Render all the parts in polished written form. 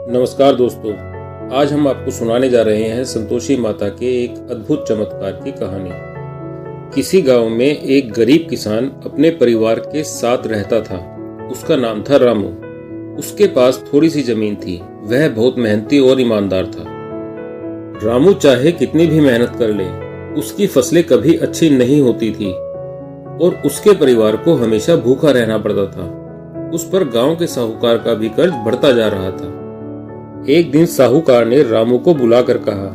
नमस्कार दोस्तों, आज हम आपको सुनाने जा रहे हैं संतोषी माता के एक अद्भुत चमत्कार की कहानी। किसी गांव में एक गरीब किसान अपने परिवार के साथ रहता था। उसका नाम था रामू। उसके पास थोड़ी सी जमीन थी। वह बहुत मेहनती और ईमानदार था। रामू चाहे कितनी भी मेहनत कर ले, उसकी फसलें कभी अच्छी नहीं होती थी और उसके परिवार को हमेशा भूखा रहना पड़ता था। उस पर गांव के साहूकार का भी कर्ज बढ़ता जा रहा था। एक दिन साहूकार ने रामू को बुलाकर कहा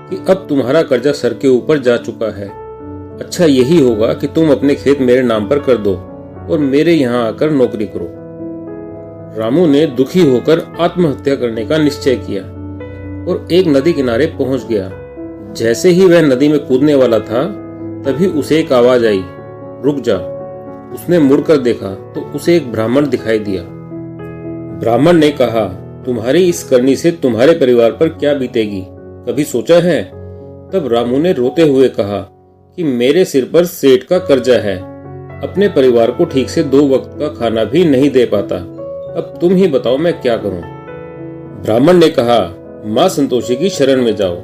कि अब तुम्हारा कर्जा सर के ऊपर जा चुका है। अच्छा यही होगा कि तुम अपने खेत मेरे नाम पर कर दो और मेरे यहाँ आकर नौकरी करो। रामू ने दुखी होकर आत्महत्या करने का निश्चय किया और एक नदी किनारे पहुंच गया। जैसे ही वह नदी में कूदने वाला था, तभी उसे एक आवाज आई, रुक जा। उसने मुड़कर देखा तो उसे एक ब्राह्मण दिखाई दिया। ब्राह्मण ने कहा, तुम्हारी इस करनी से तुम्हारे परिवार पर क्या बीतेगी, कभी सोचा है? तब रामू ने रोते हुए कहा कि मेरे सिर पर सेठ का कर्जा है, अपने परिवार को ठीक से 2 वक्त का खाना भी नहीं दे पाता। अब तुम ही बताओ मैं क्या करूं? ब्राह्मण ने कहा, माँ संतोषी की शरण में जाओ।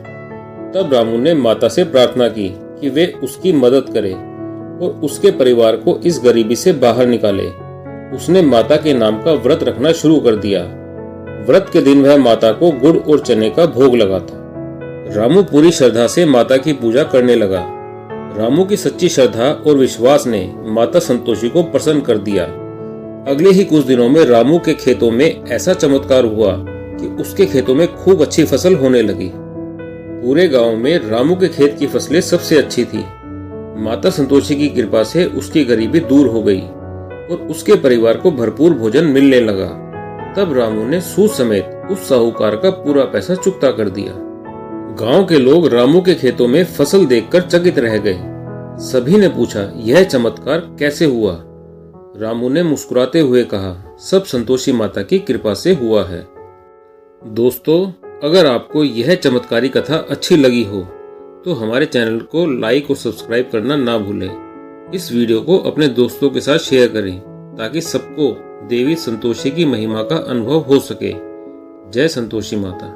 तब रामू ने माता से प्रार्थना की कि वे उसकी मदद करे और उसके परिवार को इस गरीबी से बाहर निकाले। उसने माता के नाम का व्रत रखना शुरू कर दिया। व्रत के दिन वह माता को गुड़ और चने का भोग लगाता। रामू पूरी श्रद्धा से माता की पूजा करने लगा। रामू की सच्ची श्रद्धा और विश्वास ने माता संतोषी को प्रसन्न कर दिया। अगले ही कुछ दिनों में रामू के खेतों में ऐसा चमत्कार हुआ कि उसके खेतों में खूब अच्छी फसल होने लगी। पूरे गांव में रामू के खेत की फसलें सबसे अच्छी थी। माता संतोषी की कृपा से उसकी गरीबी दूर हो गई और उसके परिवार को भरपूर भोजन मिलने लगा। तब रामू ने सूद समेत उस साहूकार का पूरा पैसा चुकता कर दिया। गांव के लोग रामू के खेतों में फसल देखकर चकित रह गए। सभी ने पूछा, यह चमत्कार कैसे हुआ? रामू ने मुस्कुराते हुए कहा, सब संतोषी माता की कृपा से हुआ है। दोस्तों, अगर आपको यह चमत्कारी कथा अच्छी लगी हो तो हमारे चैनल को लाइक और सब्सक्राइब करना ना भूलें। इस वीडियो को अपने दोस्तों के साथ शेयर करें ताकि सबको देवी संतोषी की महिमा का अनुभव हो सके। जय संतोषी माता।